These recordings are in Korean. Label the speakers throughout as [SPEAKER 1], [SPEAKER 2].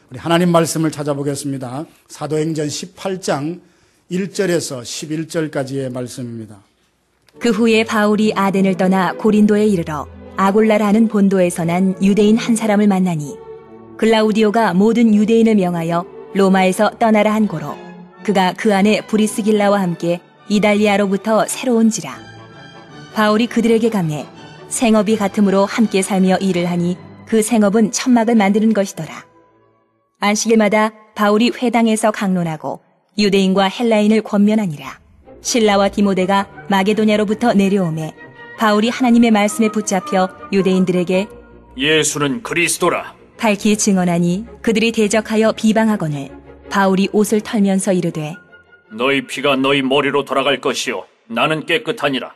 [SPEAKER 1] 우리 하나님 말씀을 찾아보겠습니다. 사도행전 18장 1절에서 11절까지의 말씀입니다.
[SPEAKER 2] 그 후에 바울이 아덴을 떠나 고린도에 이르러 아골라라는 본도에서 난 유대인 한 사람을 만나니 글라우디오가 모든 유대인을 명하여 로마에서 떠나라 한 고로 그가 그 안에 브리스길라와 함께 이달리아로부터 새로 온지라. 바울이 그들에게 가매 생업이 같으므로 함께 살며 일을 하니 그 생업은 천막을 만드는 것이더라. 안식일마다 바울이 회당에서 강론하고 유대인과 헬라인을 권면하니라. 실라와 디모데가 마게도냐로부터 내려오매 바울이 하나님의 말씀에 붙잡혀 유대인들에게
[SPEAKER 3] 예수는 그리스도라
[SPEAKER 2] 밝히 증언하니 그들이 대적하여 비방하거늘 바울이 옷을 털면서 이르되
[SPEAKER 3] 너희 피가 너희 머리로 돌아갈 것이요 나는 깨끗하니라.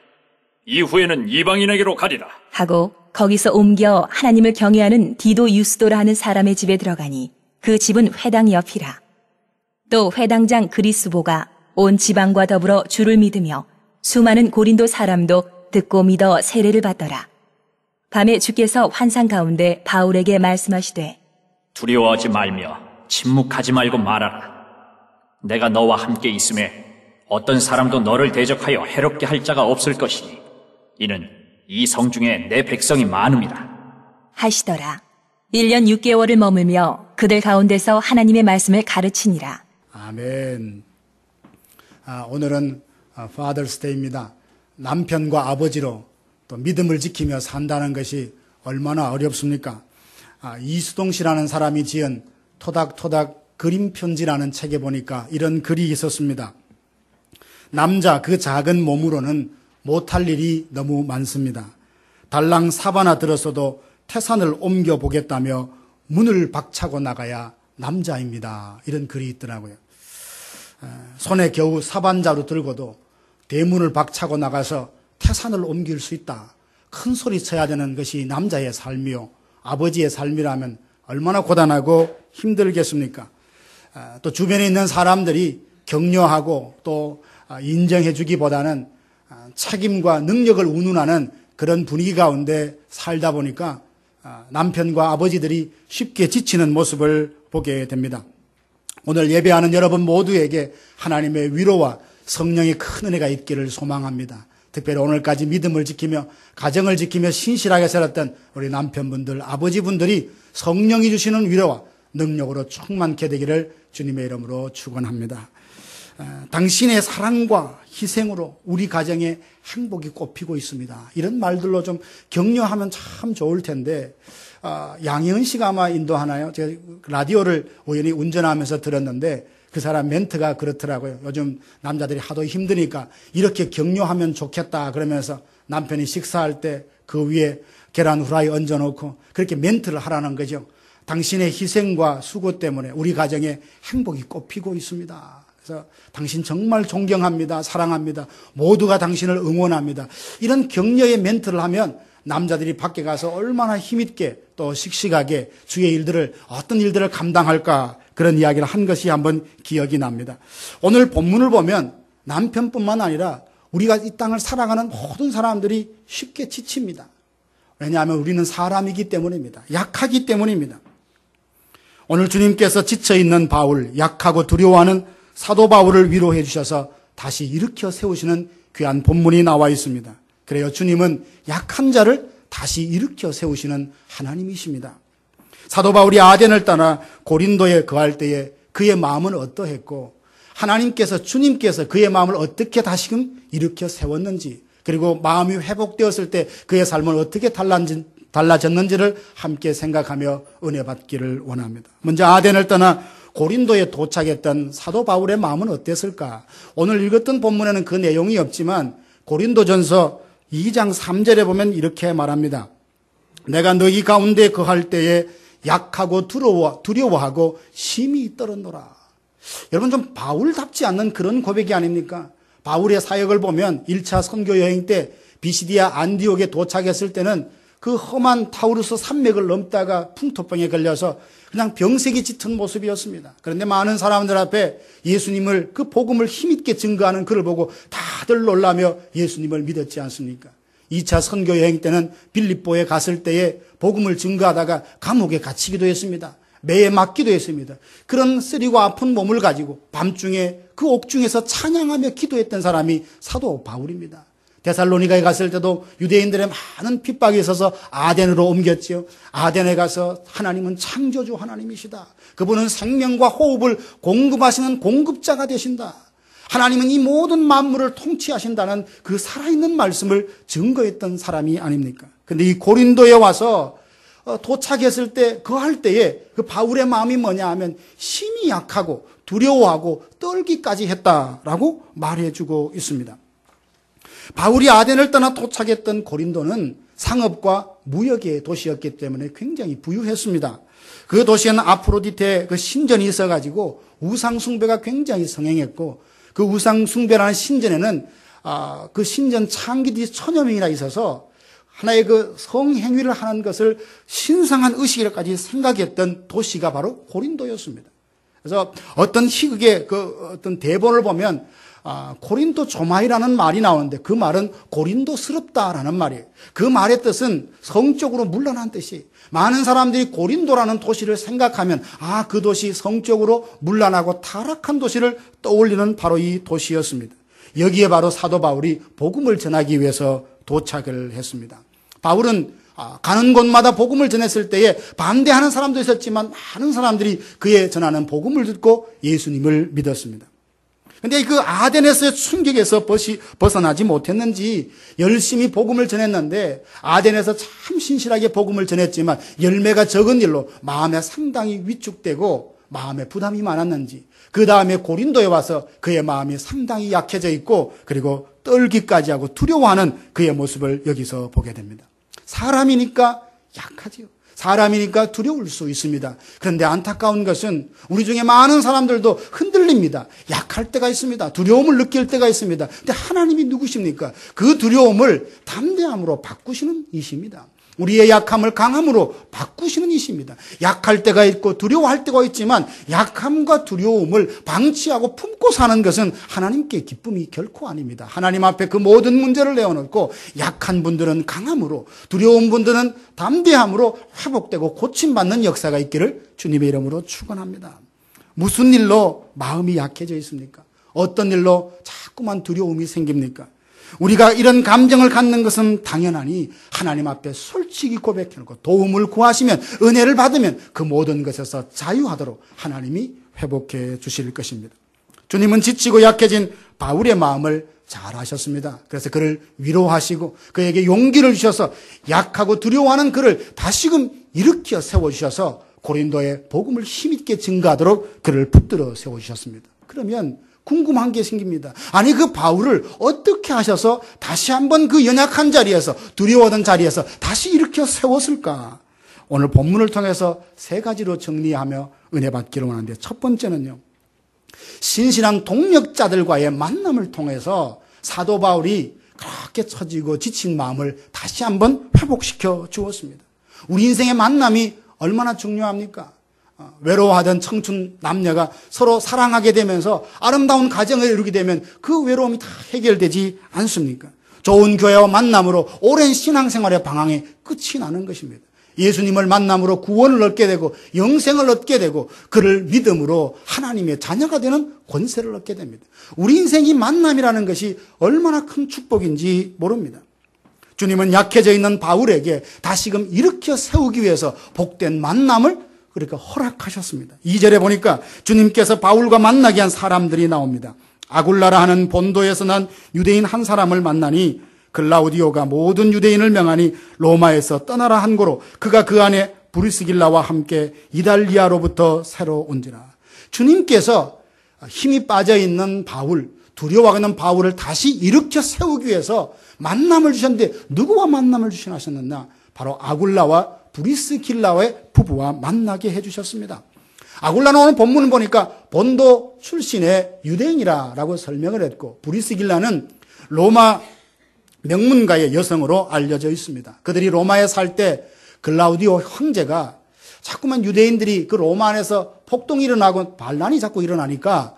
[SPEAKER 3] 이후에는 이방인에게로 가리라
[SPEAKER 2] 하고 거기서 옮겨 하나님을 경외하는 디도 유스도라 하는 사람의 집에 들어가니 그 집은 회당 옆이라. 또 회당장 그리스보가 온 지방과 더불어 주를 믿으며 수많은 고린도 사람도 듣고 믿어 세례를 받더라. 밤에 주께서 환상 가운데 바울에게 말씀하시되
[SPEAKER 3] 두려워하지 말며 침묵하지 말고 말하라. 내가 너와 함께 있음에 어떤 사람도 너를 대적하여 해롭게 할 자가 없을 것이니 이는 이 성 중에 내 백성이 많음이라
[SPEAKER 2] 하시더라. 1년 6개월을 머물며 그들 가운데서 하나님의 말씀을 가르치니라.
[SPEAKER 1] 아멘. 오늘은 Father's Day입니다. 남편과 아버지로 또 믿음을 지키며 산다는 것이 얼마나 어렵습니까? 이수동 씨라는 사람이 지은 토닥토닥 그림편지라는 책에 보니까 이런 글이 있었습니다. 남자 그 작은 몸으로는 못할 일이 너무 많습니다. 달랑 사바나 들었어도 태산을 옮겨보겠다며 문을 박차고 나가야 남자입니다. 이런 글이 있더라고요. 손에 겨우 사반자루 들고도 대문을 박차고 나가서 태산을 옮길 수 있다. 큰 소리 쳐야 되는 것이 남자의 삶이요. 아버지의 삶이라면 얼마나 고단하고 힘들겠습니까? 또 주변에 있는 사람들이 격려하고 또 인정해 주기보다는 책임과 능력을 운운하는 그런 분위기 가운데 살다 보니까 남편과 아버지들이 쉽게 지치는 모습을 보게 됩니다. 오늘 예배하는 여러분 모두에게 하나님의 위로와 성령의 큰 은혜가 있기를 소망합니다. 특별히 오늘까지 믿음을 지키며 가정을 지키며 신실하게 살았던 우리 남편분들, 아버지분들이 성령이 주시는 위로와 능력으로 충만케 되기를 주님의 이름으로 축원합니다. 당신의 사랑과 희생으로 우리 가정에 행복이 꽃피고 있습니다. 이런 말들로 좀 격려하면 참 좋을 텐데 양희은 씨가 아마 인도하나요? 제가 라디오를 우연히 운전하면서 들었는데 그 사람 멘트가 그렇더라고요. 요즘 남자들이 하도 힘드니까 이렇게 격려하면 좋겠다 그러면서 남편이 식사할 때 그 위에 계란 후라이 얹어놓고 그렇게 멘트를 하라는 거죠. 당신의 희생과 수고 때문에 우리 가정에 행복이 꽃피고 있습니다. 그래서 당신 정말 존경합니다. 사랑합니다. 모두가 당신을 응원합니다. 이런 격려의 멘트를 하면 남자들이 밖에 가서 얼마나 힘있게 또 씩씩하게 주의 일들을 어떤 일들을 감당할까 그런 이야기를 한 것이 한번 기억이 납니다. 오늘 본문을 보면 남편뿐만 아니라 우리가 이 땅을 살아가는 모든 사람들이 쉽게 지칩니다. 왜냐하면 우리는 사람이기 때문입니다. 약하기 때문입니다. 오늘 주님께서 지쳐있는 바울, 약하고 두려워하는 사도 바울을 위로해 주셔서 다시 일으켜 세우시는 귀한 본문이 나와 있습니다. 그래요. 주님은 약한 자를 다시 일으켜 세우시는 하나님이십니다. 사도 바울이 아덴을 떠나 고린도에 거할 때에 그의 마음은 어떠했고 하나님께서 주님께서 그의 마음을 어떻게 다시금 일으켜 세웠는지 그리고 마음이 회복되었을 때 그의 삶은 어떻게 달라졌는지를 함께 생각하며 은혜 받기를 원합니다. 먼저 아덴을 떠나 고린도에 도착했던 사도 바울의 마음은 어땠을까? 오늘 읽었던 본문에는 그 내용이 없지만 고린도전서 2장 3절에 보면 이렇게 말합니다. 내가 너희 가운데 거할 때에 약하고 두려워하고 심히 떨었노라. 여러분 좀 바울답지 않는 그런 고백이 아닙니까? 바울의 사역을 보면 1차 선교 여행 때 비시디아 안디옥에 도착했을 때는 그 험한 타우루스 산맥을 넘다가 풍토병에 걸려서 그냥 병색이 짙은 모습이었습니다. 그런데 많은 사람들 앞에 예수님을 그 복음을 힘있게 증거하는 그를 보고 다들 놀라며 예수님을 믿었지 않습니까? 2차 선교 여행 때는 빌립보에 갔을 때에 복음을 증거하다가 감옥에 갇히기도 했습니다. 매에 맞기도 했습니다. 그런 쓰리고 아픈 몸을 가지고 밤중에 그 옥중에서 찬양하며 기도했던 사람이 사도 바울입니다. 데살로니가에 갔을 때도 유대인들의 많은 핍박이 있어서 아덴으로 옮겼지요. 아덴에 가서 하나님은 창조주 하나님이시다. 그분은 생명과 호흡을 공급하시는 공급자가 되신다. 하나님은 이 모든 만물을 통치하신다는 그 살아있는 말씀을 증거했던 사람이 아닙니까? 근데 이 고린도에 와서 도착했을 때, 거할 때에 그 바울의 마음이 뭐냐 하면 심히 약하고 두려워하고 떨기까지 했다라고 말해주고 있습니다. 바울이 아덴을 떠나 도착했던 고린도는 상업과 무역의 도시였기 때문에 굉장히 부유했습니다. 그 도시에는 아프로디테 그 신전이 있어가지고 우상숭배가 굉장히 성행했고, 그 우상숭배라는 신전에는 그 신전 창기들이 1000여 명이나 있어서 하나의 그 성행위를 하는 것을 신성한 의식이라까지 생각했던 도시가 바로 고린도였습니다. 그래서 어떤 희극의 그 어떤 대본을 보면 고린도 조마이라는 말이 나오는데 그 말은 고린도스럽다라는 말이에요. 그 말의 뜻은 성적으로 문란한 뜻이, 많은 사람들이 고린도라는 도시를 생각하면 그 도시 성적으로 문란하고 타락한 도시를 떠올리는 바로 이 도시였습니다. 여기에 바로 사도 바울이 복음을 전하기 위해서 도착을 했습니다. 바울은 가는 곳마다 복음을 전했을 때에 반대하는 사람도 있었지만 많은 사람들이 그의 전하는 복음을 듣고 예수님을 믿었습니다. 근데 그 아덴에서의 충격에서 벗어나지 못했는지 열심히 복음을 전했는데, 아덴에서 참 신실하게 복음을 전했지만 열매가 적은 일로 마음에 상당히 위축되고 마음에 부담이 많았는지, 그 다음에 고린도에 와서 그의 마음이 상당히 약해져 있고 그리고 떨기까지 하고 두려워하는 그의 모습을 여기서 보게 됩니다. 사람이니까 약하지요. 사람이니까 두려울 수 있습니다. 그런데 안타까운 것은 우리 중에 많은 사람들도 흔들립니다. 약할 때가 있습니다. 두려움을 느낄 때가 있습니다. 근데 하나님이 누구십니까? 그 두려움을 담대함으로 바꾸시는 이십니다. 우리의 약함을 강함으로 바꾸시는 이십니다. 약할 때가 있고 두려워할 때가 있지만 약함과 두려움을 방치하고 품고 사는 것은 하나님께 기쁨이 결코 아닙니다. 하나님 앞에 그 모든 문제를 내어놓고 약한 분들은 강함으로, 두려운 분들은 담대함으로 회복되고 고침받는 역사가 있기를 주님의 이름으로 축원합니다. 무슨 일로 마음이 약해져 있습니까? 어떤 일로 자꾸만 두려움이 생깁니까? 우리가 이런 감정을 갖는 것은 당연하니 하나님 앞에 솔직히 고백해놓고 도움을 구하시면, 은혜를 받으면 그 모든 것에서 자유하도록 하나님이 회복해 주실 것입니다. 주님은 지치고 약해진 바울의 마음을 잘 아셨습니다. 그래서 그를 위로하시고 그에게 용기를 주셔서 약하고 두려워하는 그를 다시금 일으켜 세워주셔서 고린도에 복음을 힘있게 증거하도록 그를 붙들어 세워주셨습니다. 그러면 궁금한 게 생깁니다. 아니, 그 바울을 어떻게 하셔서 다시 한번 그 연약한 자리에서, 두려워하던 자리에서 다시 일으켜 세웠을까? 오늘 본문을 통해서 3가지로 정리하며 은혜 받기를 원하는데, 첫 번째는요, 신실한 동력자들과의 만남을 통해서 사도 바울이 그렇게 처지고 지친 마음을 다시 한번 회복시켜 주었습니다. 우리 인생의 만남이 얼마나 중요합니까? 외로워하던 청춘 남녀가 서로 사랑하게 되면서 아름다운 가정을 이루게 되면 그 외로움이 다 해결되지 않습니까? 좋은 교회와 만남으로 오랜 신앙생활의 방황이 끝이 나는 것입니다. 예수님을 만남으로 구원을 얻게 되고 영생을 얻게 되고 그를 믿음으로 하나님의 자녀가 되는 권세를 얻게 됩니다. 우리 인생이 만남이라는 것이 얼마나 큰 축복인지 모릅니다. 주님은 약해져 있는 바울에게 다시금 일으켜 세우기 위해서 복된 만남을 그러니까 허락하셨습니다. 2절에 보니까 주님께서 바울과 만나게 한 사람들이 나옵니다. 아굴라라 하는 본도에서 난 유대인 한 사람을 만나니 글라우디오가 모든 유대인을 명하니 로마에서 떠나라 한 고로 그가 그 안에 브리스길라와 함께 이달리아로부터 새로 온지라. 주님께서 힘이 빠져있는 바울, 두려워하는 바울을 다시 일으켜 세우기 위해서 만남을 주셨는데 누구와 만남을 주시나? 바로 아굴라와 브리스길라의 부부와 만나게 해주셨습니다. 아굴라는 오늘 본문을 보니까 본도 출신의 유대인이라고 설명을 했고, 브리스길라는 로마 명문가의 여성으로 알려져 있습니다. 그들이 로마에 살 때 글라우디오 황제가 자꾸만 유대인들이 그 로마 안에서 폭동이 일어나고 반란이 자꾸 일어나니까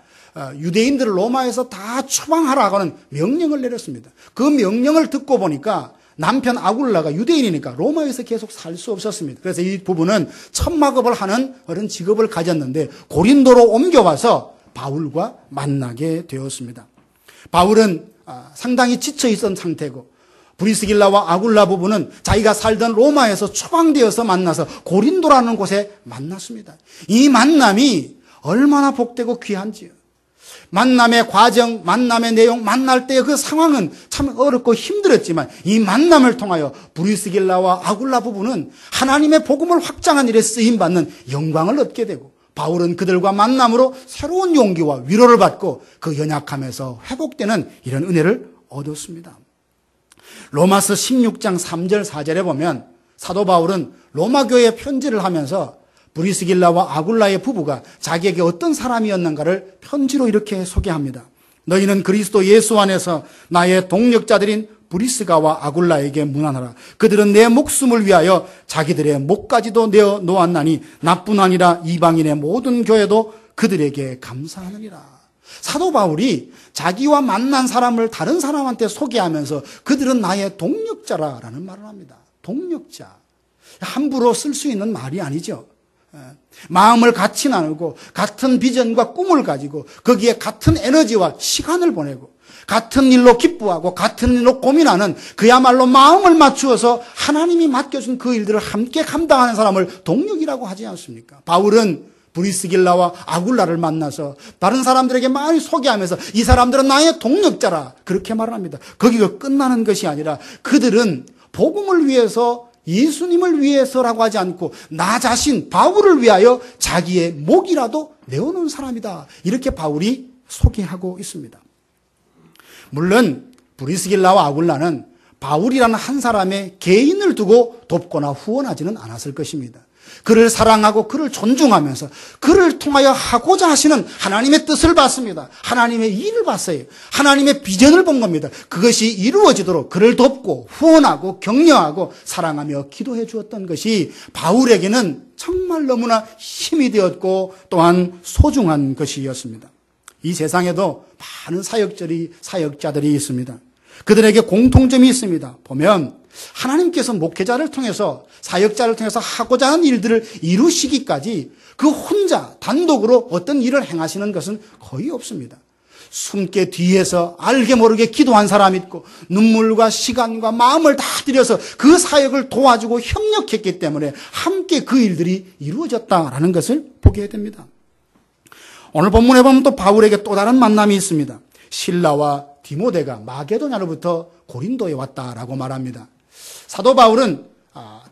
[SPEAKER 1] 유대인들을 로마에서 다 추방하라고 하는 명령을 내렸습니다. 그 명령을 듣고 보니까 남편 아굴라가 유대인이니까 로마에서 계속 살 수 없었습니다. 그래서 이 부부는 천막업을 하는 그런 직업을 가졌는데 고린도로 옮겨와서 바울과 만나게 되었습니다. 바울은 상당히 지쳐 있던 상태고 브리스길라와 아굴라 부부는 자기가 살던 로마에서 추방되어서 만나서 고린도라는 곳에 만났습니다. 이 만남이 얼마나 복되고 귀한지요. 만남의 과정, 만남의 내용, 만날 때의 그 상황은 참 어렵고 힘들었지만 이 만남을 통하여 브리스길라와 아굴라 부부는 하나님의 복음을 확장한 일에 쓰임받는 영광을 얻게 되고 바울은 그들과 만남으로 새로운 용기와 위로를 받고 그 연약함에서 회복되는 이런 은혜를 얻었습니다. 로마서 16장 3절 4절에 보면 사도 바울은 로마 교회에 편지를 하면서 브리스길라와 아굴라의 부부가 자기에게 어떤 사람이었는가를 편지로 이렇게 소개합니다. 너희는 그리스도 예수 안에서 나의 동력자들인 브리스가와 아굴라에게 문안하라. 그들은 내 목숨을 위하여 자기들의 목까지도 내어 놓았나니 나뿐 아니라 이방인의 모든 교회도 그들에게 감사하느니라. 사도 바울이 자기와 만난 사람을 다른 사람한테 소개하면서 그들은 나의 동력자라는 말을 합니다. 동력자. 함부로 쓸 수 있는 말이 아니죠. 마음을 같이 나누고 같은 비전과 꿈을 가지고 거기에 같은 에너지와 시간을 보내고 같은 일로 기뻐하고 같은 일로 고민하는 그야말로 마음을 맞추어서 하나님이 맡겨준 그 일들을 함께 감당하는 사람을 동력이라고 하지 않습니까? 바울은 브리스길라와 아굴라를 만나서 다른 사람들에게 많이 소개하면서 이 사람들은 나의 동력자라 그렇게 말을 합니다. 거기가 끝나는 것이 아니라 그들은 복음을 위해서 예수님을 위해서라고 하지 않고 나 자신 바울을 위하여 자기의 목이라도 내어놓은 사람이다. 이렇게 바울이 소개하고 있습니다. 물론 브리스길라와 아굴라는 바울이라는 한 사람의 개인을 두고 돕거나 후원하지는 않았을 것입니다. 그를 사랑하고 그를 존중하면서 그를 통하여 하고자 하시는 하나님의 뜻을 봤습니다. 하나님의 일을 봤어요. 하나님의 비전을 본 겁니다. 그것이 이루어지도록 그를 돕고 후원하고 격려하고 사랑하며 기도해 주었던 것이 바울에게는 정말 너무나 힘이 되었고 또한 소중한 것이었습니다. 이 세상에도 많은 사역자들이 있습니다. 그들에게 공통점이 있습니다. 보면 하나님께서 목회자를 통해서 사역자를 통해서 하고자 하는 일들을 이루시기까지 그 혼자 단독으로 어떤 일을 행하시는 것은 거의 없습니다. 숨게 뒤에서 알게 모르게 기도한 사람이 있고 눈물과 시간과 마음을 다 들여서 그 사역을 도와주고 협력했기 때문에 함께 그 일들이 이루어졌다라는 것을 보게 됩니다. 오늘 본문에 보면 또 바울에게 또 다른 만남이 있습니다. 실라와 디모데가 마게도냐로부터 고린도에 왔다라고 말합니다. 사도 바울은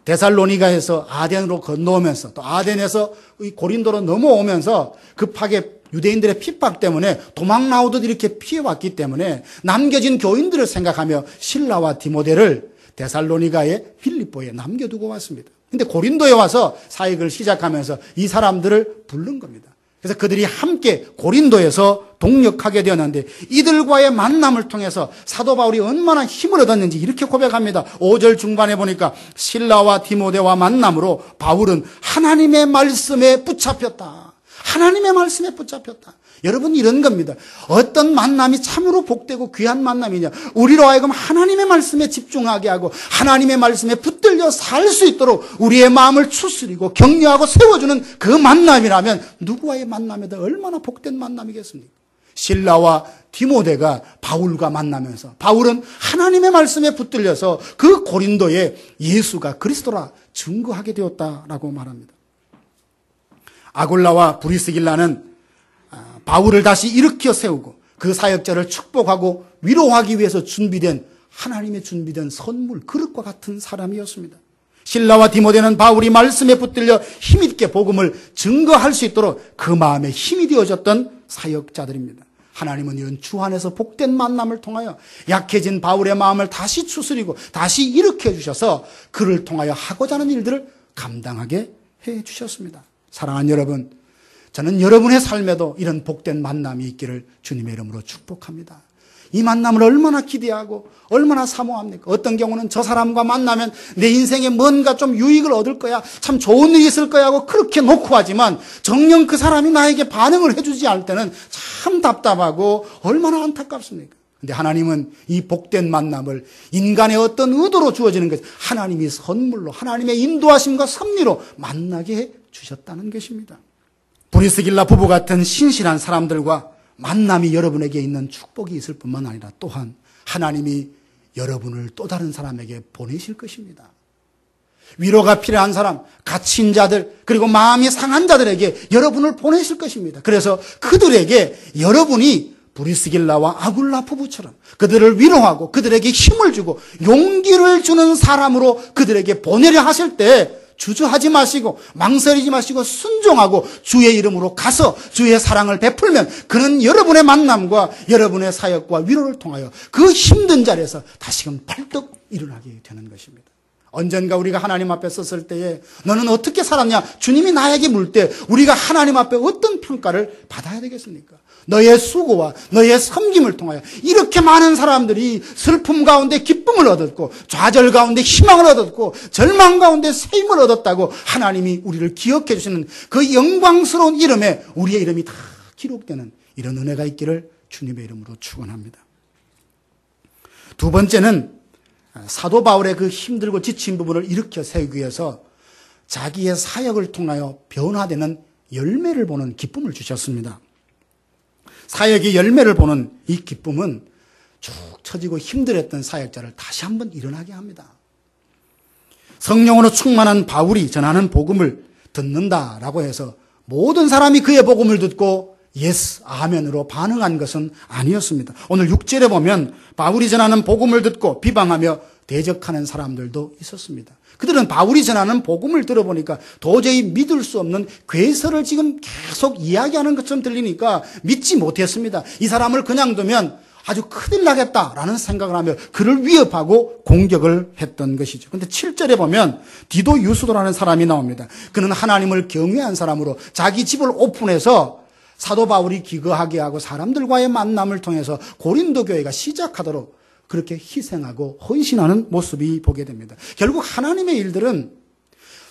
[SPEAKER 1] 데살로니가에서 아덴으로 건너오면서 또 아덴에서 고린도로 넘어오면서 급하게 유대인들의 핍박 때문에 도망 나오듯 이렇게 피해왔기 때문에 남겨진 교인들을 생각하며 실라와 디모데를 데살로니가의 빌립보에 남겨두고 왔습니다. 근데 고린도에 와서 사역을 시작하면서 이 사람들을 부른 겁니다. 그래서 그들이 함께 고린도에서 동력하게 되었는데 이들과의 만남을 통해서 사도 바울이 얼마나 힘을 얻었는지 이렇게 고백합니다. 5절 중반에 보니까 실라와 디모데와 만남으로 바울은 하나님의 말씀에 붙잡혔다. 하나님의 말씀에 붙잡혔다. 여러분 이런 겁니다. 어떤 만남이 참으로 복되고 귀한 만남이냐. 우리로 하여금 하나님의 말씀에 집중하게 하고 하나님의 말씀에 붙들려 살 수 있도록 우리의 마음을 추스리고 격려하고 세워주는 그 만남이라면 누구와의 만남에도 얼마나 복된 만남이겠습니까? 실라와 디모데가 바울과 만나면서 바울은 하나님의 말씀에 붙들려서 그 고린도에 예수가 그리스도라 증거하게 되었다라고 말합니다. 아굴라와 브리스길라는 바울을 다시 일으켜 세우고 그 사역자를 축복하고 위로하기 위해서 준비된 하나님의 준비된 선물, 그릇과 같은 사람이었습니다. 실라와 디모데는 바울이 말씀에 붙들려 힘있게 복음을 증거할 수 있도록 그 마음에 힘이 되어졌던 사역자들입니다. 하나님은 이런 주 안에서 복된 만남을 통하여 약해진 바울의 마음을 다시 추스리고 다시 일으켜 주셔서 그를 통하여 하고자 하는 일들을 감당하게 해 주셨습니다. 사랑하는 여러분, 저는 여러분의 삶에도 이런 복된 만남이 있기를 주님의 이름으로 축복합니다. 이 만남을 얼마나 기대하고 얼마나 사모합니까? 어떤 경우는 저 사람과 만나면 내 인생에 뭔가 좀 유익을 얻을 거야, 참 좋은 일이 있을 거야 하고 그렇게 놓고 하지만 정녕 그 사람이 나에게 반응을 해주지 않을 때는 참 답답하고 얼마나 안타깝습니까? 근데 하나님은 이 복된 만남을 인간의 어떤 의도로 주어지는 것, 하나님이 선물로, 하나님의 인도하심과 섭리로 만나게 해 주셨다는 것입니다. 브리스길라 부부 같은 신실한 사람들과 만남이 여러분에게 있는 축복이 있을 뿐만 아니라 또한 하나님이 여러분을 또 다른 사람에게 보내실 것입니다. 위로가 필요한 사람, 갇힌 자들, 그리고 마음이 상한 자들에게 여러분을 보내실 것입니다. 그래서 그들에게 여러분이 브리스길라와 아굴라 부부처럼 그들을 위로하고 그들에게 힘을 주고 용기를 주는 사람으로 그들에게 보내려 하실 때 주저하지 마시고 망설이지 마시고 순종하고 주의 이름으로 가서 주의 사랑을 베풀면 그는 여러분의 만남과 여러분의 사역과 위로를 통하여 그 힘든 자리에서 다시금 벌떡 일어나게 되는 것입니다. 언젠가 우리가 하나님 앞에 섰을 때에 너는 어떻게 살았냐? 주님이 나에게 물 때 우리가 하나님 앞에 어떤 평가를 받아야 되겠습니까? 너의 수고와 너의 섬김을 통하여 이렇게 많은 사람들이 슬픔 가운데 기쁨을 얻었고 좌절 가운데 희망을 얻었고 절망 가운데 새 힘을 얻었다고 하나님이 우리를 기억해 주시는 그 영광스러운 이름에 우리의 이름이 다 기록되는 이런 은혜가 있기를 주님의 이름으로 축원합니다. 두 번째는 사도 바울의 그 힘들고 지친 부분을 일으켜 세우기 위해서 자기의 사역을 통하여 변화되는 열매를 보는 기쁨을 주셨습니다. 사역의 열매를 보는 이 기쁨은 쭉 처지고 힘들었던 사역자를 다시 한번 일어나게 합니다. 성령으로 충만한 바울이 전하는 복음을 듣는다라고 해서 모든 사람이 그의 복음을 듣고 예스, 아멘으로 반응한 것은 아니었습니다. 오늘 6절에 보면 바울이 전하는 복음을 듣고 비방하며 대적하는 사람들도 있었습니다. 그들은 바울이 전하는 복음을 들어보니까 도저히 믿을 수 없는 괴설을 지금 계속 이야기하는 것처럼 들리니까 믿지 못했습니다. 이 사람을 그냥 두면 아주 큰일 나겠다라는 생각을 하며 그를 위협하고 공격을 했던 것이죠. 그런데 7절에 보면 디도 유스도라는 사람이 나옵니다. 그는 하나님을 경외한 사람으로 자기 집을 오픈해서 사도 바울이 기거하게 하고 사람들과의 만남을 통해서 고린도 교회가 시작하도록 그렇게 희생하고 헌신하는 모습이 보게 됩니다. 결국 하나님의 일들은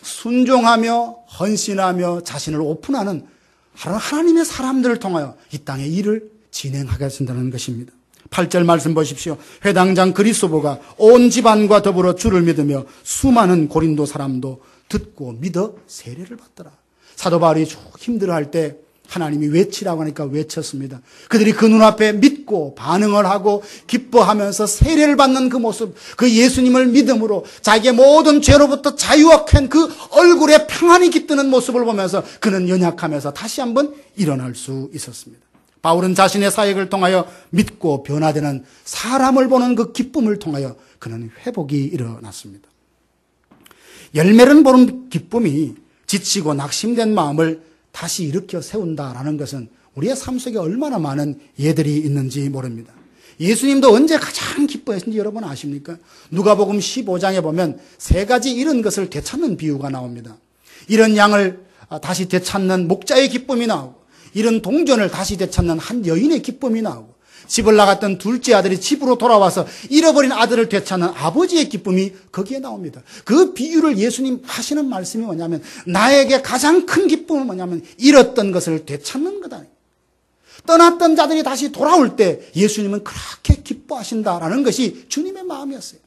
[SPEAKER 1] 순종하며 헌신하며 자신을 오픈하는 하나님의 사람들을 통하여 이 땅의 일을 진행하게 하신다는 것입니다. 8절 말씀 보십시오. 회당장 그리스도가 온 집안과 더불어 주를 믿으며 수많은 고린도 사람도 듣고 믿어 세례를 받더라. 사도 바울이 쭉 힘들어할 때 하나님이 외치라고 하니까 외쳤습니다. 그들이 그 눈앞에 믿고 반응을 하고 기뻐하면서 세례를 받는 그 모습, 그 예수님을 믿음으로 자기의 모든 죄로부터 자유케 그 얼굴에 평안이 깃드는 모습을 보면서 그는 연약하면서 다시 한번 일어날 수 있었습니다. 바울은 자신의 사역을 통하여 믿고 변화되는 사람을 보는 그 기쁨을 통하여 그는 회복이 일어났습니다. 열매를 보는 기쁨이 지치고 낙심된 마음을 다시 일으켜 세운다라는 것은 우리의 삶 속에 얼마나 많은 예들이 있는지 모릅니다. 예수님도 언제 가장 기뻐하신지 여러분 아십니까? 누가복음 15장에 보면 세 가지 이런 것을 되찾는 비유가 나옵니다. 이런 양을 다시 되찾는 목자의 기쁨이 나오고 이런 동전을 다시 되찾는 한 여인의 기쁨이 나오고 집을 나갔던 둘째 아들이 집으로 돌아와서 잃어버린 아들을 되찾는 아버지의 기쁨이 거기에 나옵니다. 그 비유를 예수님 하시는 말씀이 뭐냐면 나에게 가장 큰 기쁨은 뭐냐면 잃었던 것을 되찾는 거다. 떠났던 자들이 다시 돌아올 때 예수님은 그렇게 기뻐하신다라는 것이 주님의 마음이었어요.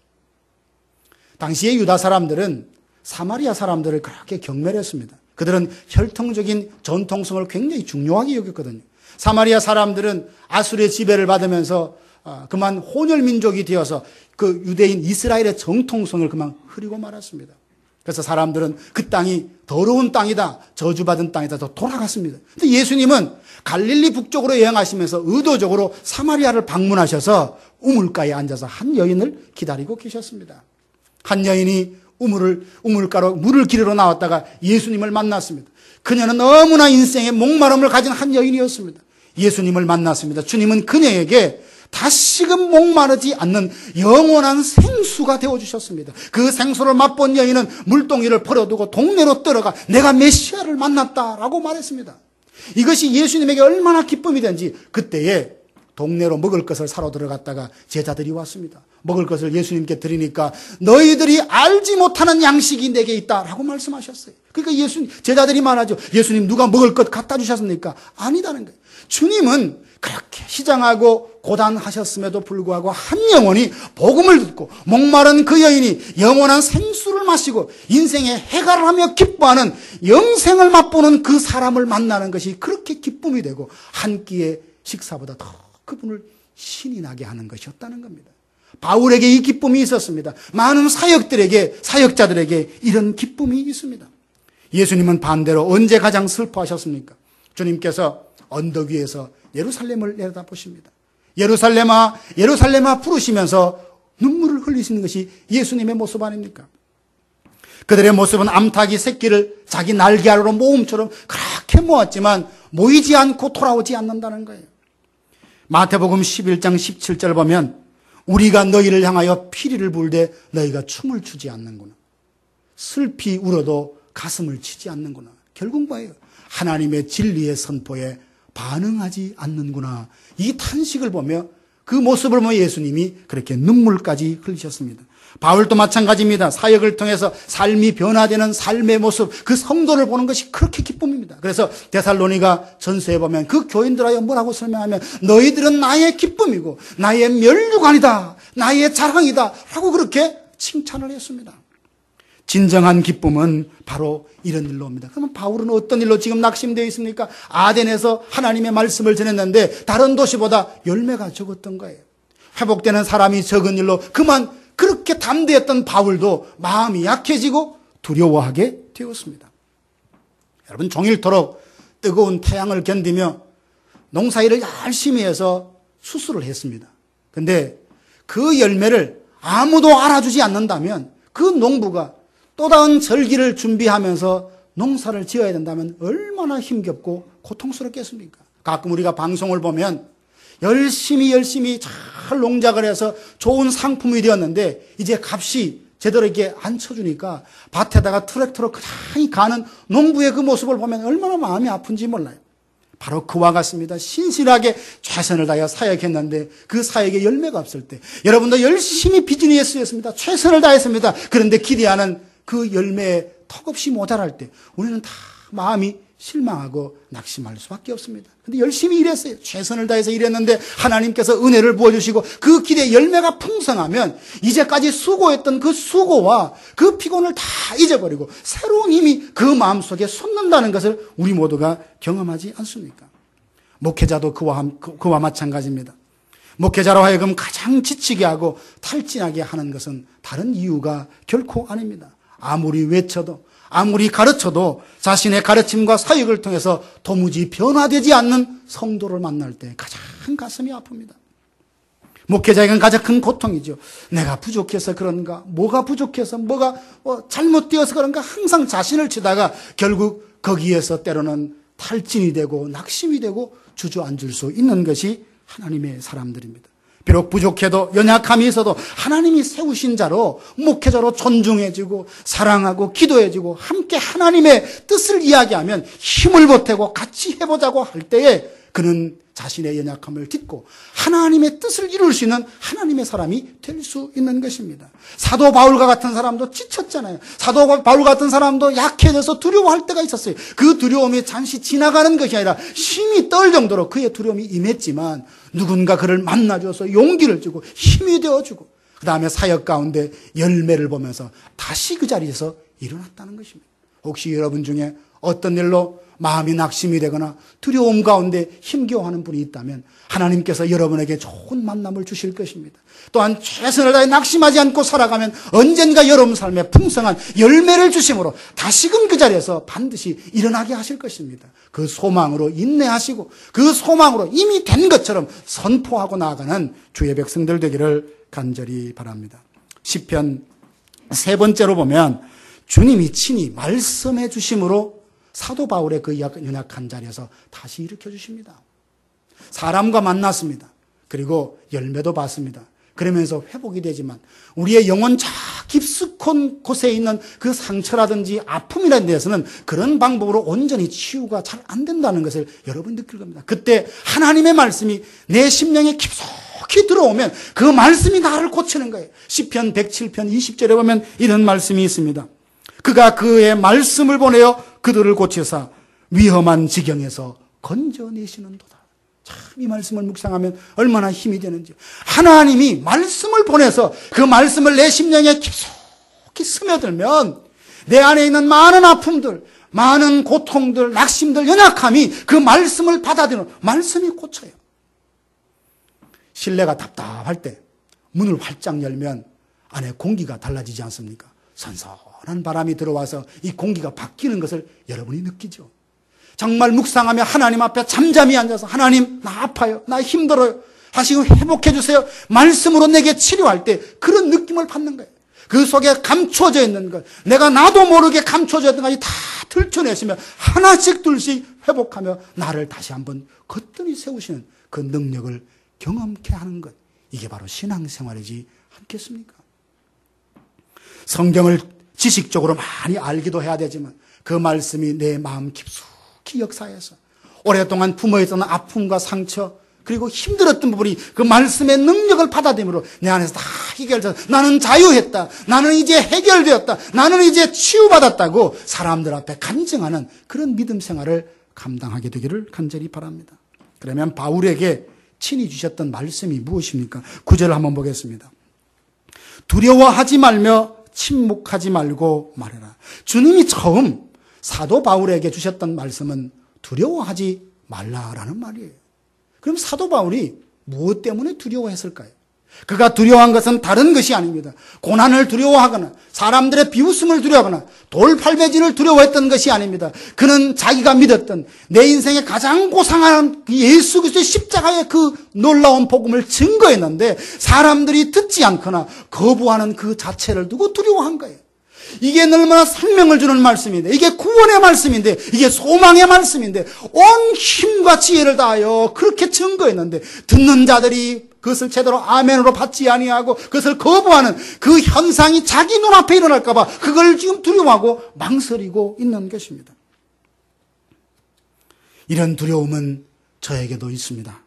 [SPEAKER 1] 당시의 유다 사람들은 사마리아 사람들을 그렇게 경멸했습니다. 그들은 혈통적인 전통성을 굉장히 중요하게 여겼거든요. 사마리아 사람들은 아수르의 지배를 받으면서 그만 혼혈민족이 되어서 그 유대인 이스라엘의 정통성을 그만 흐리고 말았습니다. 그래서 사람들은 그 땅이 더러운 땅이다, 저주받은 땅이다 더 돌아갔습니다. 근데 예수님은 갈릴리 북쪽으로 여행하시면서 의도적으로 사마리아를 방문하셔서 우물가에 앉아서 한 여인을 기다리고 계셨습니다. 한 여인이 우물가로 물을 기르러 나왔다가 예수님을 만났습니다. 그녀는 너무나 인생의 목마름을 가진 한 여인이었습니다. 예수님을 만났습니다. 주님은 그녀에게 다시금 목마르지 않는 영원한 생수가 되어주셨습니다. 그 생수를 맛본 여인은 물동이를 버려두고 동네로 떨어가 내가 메시아를 만났다라고 말했습니다. 이것이 예수님에게 얼마나 기쁨이 된지 그때에 동네로 먹을 것을 사러 들어갔다가 제자들이 왔습니다. 먹을 것을 예수님께 드리니까 너희들이 알지 못하는 양식이 내게 있다라고 말씀하셨어요. 그러니까 제자들이 말하죠. 예수님 누가 먹을 것 갖다 주셨습니까? 아니다는 거예요. 주님은 그렇게 시장하고 고단하셨음에도 불구하고 한 영혼이 복음을 듣고 목마른 그 여인이 영원한 생수를 마시고 인생의 해결을 하며 기뻐하는 영생을 맛보는 그 사람을 만나는 것이 그렇게 기쁨이 되고 한 끼의 식사보다 더 그분을 신이 나게 하는 것이었다는 겁니다. 바울에게 이 기쁨이 있었습니다. 많은 사역자들에게 이런 기쁨이 있습니다. 예수님은 반대로 언제 가장 슬퍼하셨습니까? 주님께서 언덕 위에서 예루살렘을 내려다보십니다. 예루살렘아, 예루살렘아 부르시면서 눈물을 흘리시는 것이 예수님의 모습 아닙니까? 그들의 모습은 암탉이 새끼를 자기 날개알로 모음처럼 그렇게 모았지만 모이지 않고 돌아오지 않는다는 거예요. 마태복음 11장 17절 보면 우리가 너희를 향하여 피리를 불되 너희가 춤을 추지 않는구나. 슬피 울어도 가슴을 치지 않는구나. 결국 뭐예요? 하나님의 진리의 선포에 반응하지 않는구나. 이 탄식을 보며 그 모습을 보며 예수님이 그렇게 눈물까지 흘리셨습니다. 바울도 마찬가지입니다. 사역을 통해서 삶이 변화되는 삶의 모습, 그 성도를 보는 것이 그렇게 기쁨입니다. 그래서 데살로니가 전서에 보면 그 교인들하여 뭐라고 설명하면 너희들은 나의 기쁨이고 나의 면류관이다, 나의 자랑이다 라고 그렇게 칭찬을 했습니다. 진정한 기쁨은 바로 이런 일로 옵니다. 그러면 바울은 어떤 일로 지금 낙심되어 있습니까? 아덴에서 하나님의 말씀을 전했는데 다른 도시보다 열매가 적었던 거예요. 회복되는 사람이 적은 일로 그만 그렇게 담대했던 바울도 마음이 약해지고 두려워하게 되었습니다. 여러분, 종일토록 뜨거운 태양을 견디며 농사일을 열심히 해서 수술을 했습니다. 그런데 그 열매를 아무도 알아주지 않는다면 그 농부가 또 다른 절기를 준비하면서 농사를 지어야 된다면 얼마나 힘겹고 고통스럽겠습니까? 가끔 우리가 방송을 보면 열심히 잘 농작을 해서 좋은 상품이 되었는데 이제 값이 제대로 이렇게 안 쳐주니까 밭에다가 트랙터로 그냥 가는 농부의 그 모습을 보면 얼마나 마음이 아픈지 몰라요. 바로 그와 같습니다. 신실하게 최선을 다하여 사역했는데 그 사역에 열매가 없을 때, 여러분도 열심히 비즈니스했습니다. 최선을 다했습니다. 그런데 기대하는 그 열매에 턱없이 모자랄 때 우리는 다 마음이 실망하고 낙심할 수밖에 없습니다. 근데 열심히 일했어요. 최선을 다해서 일했는데 하나님께서 은혜를 부어주시고 그 길에 열매가 풍성하면 이제까지 수고했던 그 수고와 그 피곤을 다 잊어버리고 새로운 힘이 그 마음속에 솟는다는 것을 우리 모두가 경험하지 않습니까? 목회자도 그와 마찬가지입니다. 목회자로 하여금 가장 지치게 하고 탈진하게 하는 것은 다른 이유가 결코 아닙니다. 아무리 외쳐도 아무리 가르쳐도 자신의 가르침과 사역을 통해서 도무지 변화되지 않는 성도를 만날 때 가장 가슴이 아픕니다. 목회자에게는 가장 큰 고통이죠. 내가 부족해서 그런가, 뭐가 부족해서, 뭐가 잘못되어서 그런가 항상 자신을 치다가 결국 거기에서 때로는 탈진이 되고 낙심이 되고 주저앉을 수 있는 것이 하나님의 사람들입니다. 비록 부족해도 연약함이 있어도 하나님이 세우신 자로 목회자로 존중해지고 사랑하고 기도해지고 함께 하나님의 뜻을 이야기하면 힘을 보태고 같이 해보자고 할 때에 그는 자신의 연약함을 딛고 하나님의 뜻을 이룰 수 있는 하나님의 사람이 될 수 있는 것입니다. 사도 바울과 같은 사람도 지쳤잖아요. 사도 바울 같은 사람도 약해져서 두려워할 때가 있었어요. 그 두려움이 잠시 지나가는 것이 아니라 힘이 떨 정도로 그의 두려움이 임했지만 누군가 그를 만나줘서 용기를 주고 힘이 되어주고 그 다음에 사역 가운데 열매를 보면서 다시 그 자리에서 일어났다는 것입니다. 혹시 여러분 중에 어떤 일로 마음이 낙심이 되거나 두려움 가운데 힘겨워하는 분이 있다면 하나님께서 여러분에게 좋은 만남을 주실 것입니다. 또한 최선을 다해 낙심하지 않고 살아가면 언젠가 여러분 삶에 풍성한 열매를 주심으로 다시금 그 자리에서 반드시 일어나게 하실 것입니다. 그 소망으로 인내하시고 그 소망으로 이미 된 것처럼 선포하고 나아가는 주의 백성들 되기를 간절히 바랍니다. 시편 3번째로 보면 주님이 친히 말씀해 주심으로 사도 바울의 그 연약한 자리에서 다시 일으켜 주십니다. 사람과 만났습니다. 그리고 열매도 받습니다. 그러면서 회복이 되지만 우리의 영혼 저 깊숙한 곳에 있는 그 상처라든지 아픔이라는 데서는 그런 방법으로 온전히 치유가 잘 안 된다는 것을 여러분이 느낄 겁니다. 그때 하나님의 말씀이 내 심령에 깊숙이 들어오면 그 말씀이 나를 고치는 거예요. 시편 107편 20절에 보면 이런 말씀이 있습니다. 그가 그의 말씀을 보내어 그들을 고쳐사 위험한 지경에서 건져내시는도다. 참 이 말씀을 묵상하면 얼마나 힘이 되는지. 하나님이 말씀을 보내서 그 말씀을 내 심령에 깊숙이 스며들면 내 안에 있는 많은 아픔들, 많은 고통들, 낙심들, 연약함이 그 말씀을 받아들이는 말씀이 고쳐요. 실내가 답답할 때 문을 활짝 열면 안에 공기가 달라지지 않습니까? 선선한 바람이 들어와서 이 공기가 바뀌는 것을 여러분이 느끼죠. 정말 묵상하며 하나님 앞에 잠잠히 앉아서 하나님 나 아파요, 나 힘들어요 하시고 회복해 주세요. 말씀으로 내게 치료할 때 그런 느낌을 받는 거예요. 그 속에 감춰져 있는 것, 내가 나도 모르게 감춰져 있던 것이 다 들춰내시며 하나씩 둘씩 회복하며 나를 다시 한번 거뜬히 세우시는 그 능력을 경험케 하는 것, 이게 바로 신앙생활이지 않겠습니까? 성경을 지식적으로 많이 알기도 해야 되지만 그 말씀이 내 마음 깊숙이 역사해서 오랫동안 품어있던 아픔과 상처 그리고 힘들었던 부분이 그 말씀의 능력을 받아들임으로 내 안에서 다 해결돼서 나는 자유했다, 나는 이제 해결되었다, 나는 이제 치유받았다고 사람들 앞에 간증하는 그런 믿음 생활을 감당하게 되기를 간절히 바랍니다. 그러면 바울에게 친히 주셨던 말씀이 무엇입니까? 9절을 한번 보겠습니다. 두려워하지 말며 침묵하지 말고 말해라. 주님이 처음 사도 바울에게 주셨던 말씀은 두려워하지 말라라는 말이에요. 그럼 사도 바울이 무엇 때문에 두려워했을까요? 그가 두려워한 것은 다른 것이 아닙니다. 고난을 두려워하거나 사람들의 비웃음을 두려워하거나 돌팔매진을 두려워했던 것이 아닙니다. 그는 자기가 믿었던 내 인생의 가장 고상한 예수 그리스도의 십자가의 그 놀라운 복음을 증거했는데 사람들이 듣지 않거나 거부하는 그 자체를 두고 두려워한 거예요. 이게 얼마나 생명을 주는 말씀인데, 이게 구원의 말씀인데, 이게 소망의 말씀인데 온 힘과 지혜를 다하여 그렇게 증거했는데 듣는 자들이 그것을 제대로 아멘으로 받지 아니하고 그것을 거부하는 그 현상이 자기 눈앞에 일어날까 봐 그걸 지금 두려워하고 망설이고 있는 것입니다. 이런 두려움은 저에게도 있습니다.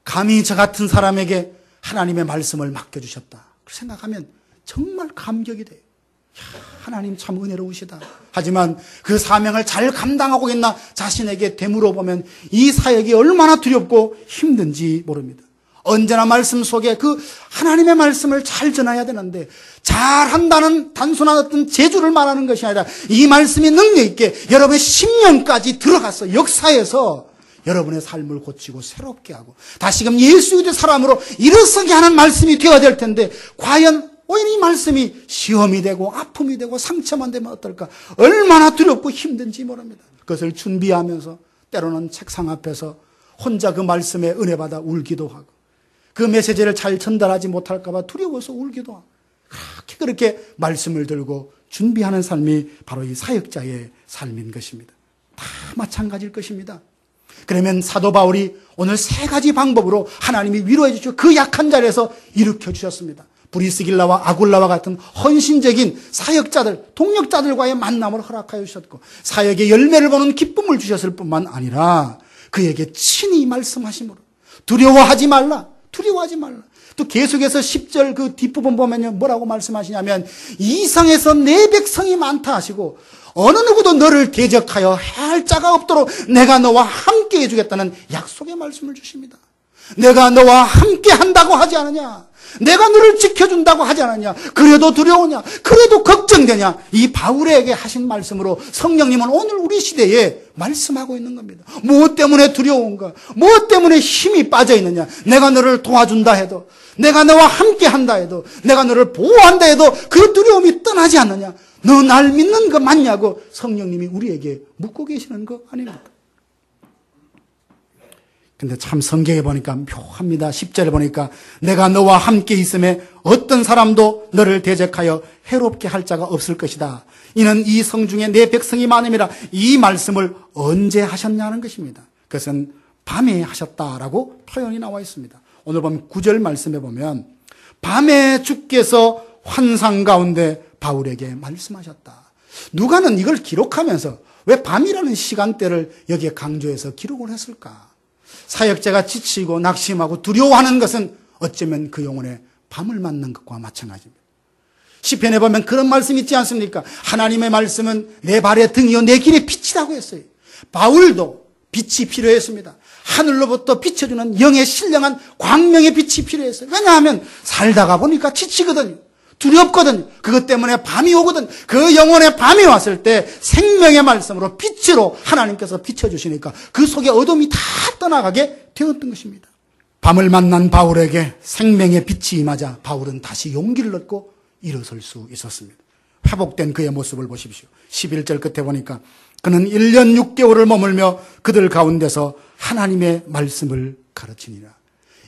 [SPEAKER 1] 감히 저 같은 사람에게 하나님의 말씀을 맡겨주셨다 생각하면 정말 감격이 돼요. 하나님 참 은혜로우시다. 하지만 그 사명을 잘 감당하고 있나 자신에게 되물어보면 이 사역이 얼마나 두렵고 힘든지 모릅니다. 언제나 말씀 속에 그 하나님의 말씀을 잘 전해야 되는데 잘한다는 단순한 어떤 재주를 말하는 것이 아니라 이 말씀이 능력 있게 여러분의 심령까지 들어가서 역사해서 여러분의 삶을 고치고 새롭게 하고 다시금 예수 그리스도의 사람으로 일어서게 하는 말씀이 되어야 될 텐데 과연 오히려 이 말씀이 시험이 되고 아픔이 되고 상처만 되면 어떨까? 얼마나 두렵고 힘든지 모릅니다. 그것을 준비하면서 때로는 책상 앞에서 혼자 그 말씀에 은혜 받아 울기도 하고 그 메시지를 잘 전달하지 못할까 봐 두려워서 울기도 하고 그렇게 말씀을 들고 준비하는 삶이 바로 이 사역자의 삶인 것입니다. 다 마찬가지일 것입니다. 그러면 사도 바울이 오늘 세 가지 방법으로 하나님이 위로해 주시고 그 약한 자리에서 일으켜 주셨습니다. 브리스길라와 아굴라와 같은 헌신적인 사역자들, 동역자들과의 만남을 허락하여 주셨고 사역의 열매를 보는 기쁨을 주셨을 뿐만 아니라 그에게 친히 말씀하심으로 두려워하지 말라, 두려워하지 말라. 또 계속해서 10절 그 뒷부분 보면요 뭐라고 말씀하시냐면 이상에서 내 백성이 많다 하시고 어느 누구도 너를 대적하여 해할 자가 없도록 내가 너와 함께 해주겠다는 약속의 말씀을 주십니다. 내가 너와 함께 한다고 하지 않느냐? 내가 너를 지켜준다고 하지 않았냐? 그래도 두려우냐? 그래도 걱정되냐? 이 바울에게 하신 말씀으로 성령님은 오늘 우리 시대에 말씀하고 있는 겁니다. 무엇 때문에 두려운가? 무엇 때문에 힘이 빠져 있느냐? 내가 너를 도와준다 해도, 내가 너와 함께 한다 해도, 내가 너를 보호한다 해도 그 두려움이 떠나지 않느냐? 너 날 믿는 거 맞냐고 성령님이 우리에게 묻고 계시는 거 아닙니까? 근데 참 성경에 보니까 묘합니다. 10절에 보니까 내가 너와 함께 있음에 어떤 사람도 너를 대적하여 해롭게 할 자가 없을 것이다. 이는 이 성중에 내 백성이 많음이라. 이 말씀을 언제 하셨냐는 것입니다. 그것은 밤에 하셨다라고 표현이 나와 있습니다. 오늘 보면 9절 말씀에 보면 밤에 주께서 환상 가운데 바울에게 말씀하셨다. 누가는 이걸 기록하면서 왜 밤이라는 시간대를 여기에 강조해서 기록을 했을까? 사역자가 지치고 낙심하고 두려워하는 것은 어쩌면 그 영혼의 밤을 맞는 것과 마찬가지입니다. 시편에 보면 그런 말씀이 있지 않습니까? 하나님의 말씀은 내 발의 등이요 내 길의 빛이라고 했어요. 바울도 빛이 필요했습니다. 하늘로부터 비춰주는 영의 신령한 광명의 빛이 필요했어요. 왜냐하면 살다가 보니까 지치거든요. 두렵거든요. 그것 때문에 밤이 오거든. 그 영혼의 밤이 왔을 때 생명의 말씀으로 빛으로 하나님께서 비춰주시니까 그 속에 어둠이 다 떠나가게 되었던 것입니다. 밤을 만난 바울에게 생명의 빛이 임하자 바울은 다시 용기를 얻고 일어설 수 있었습니다. 회복된 그의 모습을 보십시오. 11절 끝에 보니까 그는 1년 6개월을 머물며 그들 가운데서 하나님의 말씀을 가르치니라.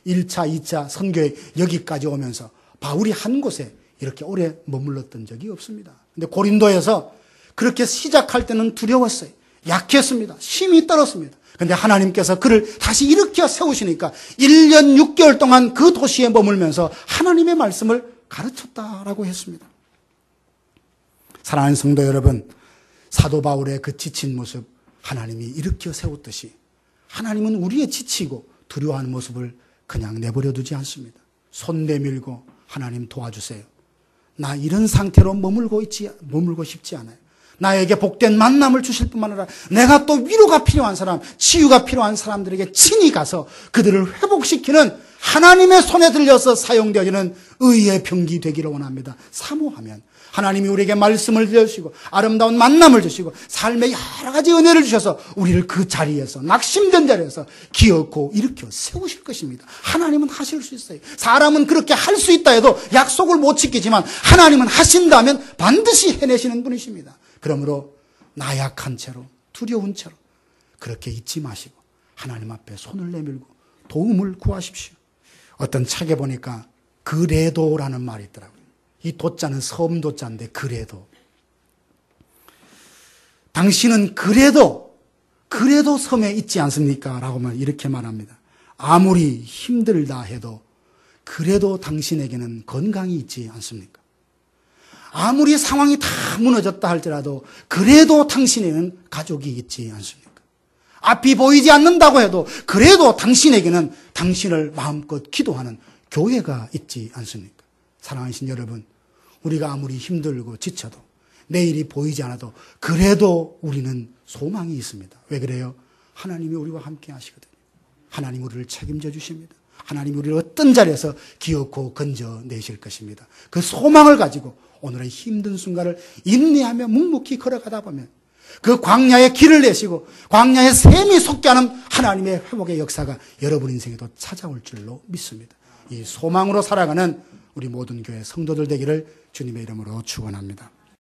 [SPEAKER 1] 1차, 2차 선교에 여기까지 오면서 바울이 한 곳에 이렇게 오래 머물렀던 적이 없습니다. 근데 고린도에서 그렇게 시작할 때는 두려웠어요. 약했습니다. 힘이 떨었습니다. 근데 하나님께서 그를 다시 일으켜 세우시니까 1년 6개월 동안 그 도시에 머물면서 하나님의 말씀을 가르쳤다라고 했습니다. 사랑하는 성도 여러분, 사도 바울의 그 지친 모습 하나님이 일으켜 세웠듯이 하나님은 우리의 지치고 두려워하는 모습을 그냥 내버려 두지 않습니다. 손 내밀고 하나님 도와주세요. 나 이런 상태로 머물고 싶지 않아요. 나에게 복된 만남을 주실 뿐만 아니라 내가 또 위로가 필요한 사람, 치유가 필요한 사람들에게 친히 가서 그들을 회복시키는 하나님의 손에 들려서 사용되어지는 의의 병기 되기를 원합니다. 사모하면 하나님이 우리에게 말씀을 주시고 아름다운 만남을 주시고 삶의 여러 가지 은혜를 주셔서 우리를 그 자리에서 낙심된 자리에서 기어코 일으켜 세우실 것입니다. 하나님은 하실 수 있어요. 사람은 그렇게 할 수 있다 해도 약속을 못 지키지만 하나님은 하신다면 반드시 해내시는 분이십니다. 그러므로 나약한 채로 두려운 채로 그렇게 잊지 마시고 하나님 앞에 손을 내밀고 도움을 구하십시오. 어떤 책에 보니까 그래도라는 말이 있더라고요. 이 도자는 섬도자인데 그래도. 당신은 그래도 섬에 있지 않습니까? 라고 이렇게 말합니다. 아무리 힘들다 해도 그래도 당신에게는 건강이 있지 않습니까? 아무리 상황이 다 무너졌다 할지라도 그래도 당신에게는 가족이 있지 않습니까? 앞이 보이지 않는다고 해도 그래도 당신에게는 당신을 마음껏 기도하는 교회가 있지 않습니까? 사랑하신 여러분, 우리가 아무리 힘들고 지쳐도 내일이 보이지 않아도 그래도 우리는 소망이 있습니다. 왜 그래요? 하나님이 우리와 함께 하시거든요. 하나님 우리를 책임져 주십니다. 하나님 우리를 어떤 자리에서 기어코 건져내실 것입니다. 그 소망을 가지고 오늘의 힘든 순간을 인내하며 묵묵히 걸어가다 보면 그 광야의 길을 내시고 광야의 샘이 솟게 하는 하나님의 회복의 역사가 여러분 인생에도 찾아올 줄로 믿습니다. 이 소망으로 살아가는 우리 모든 교회 성도들 되기를 주님의 이름으로 축원합니다.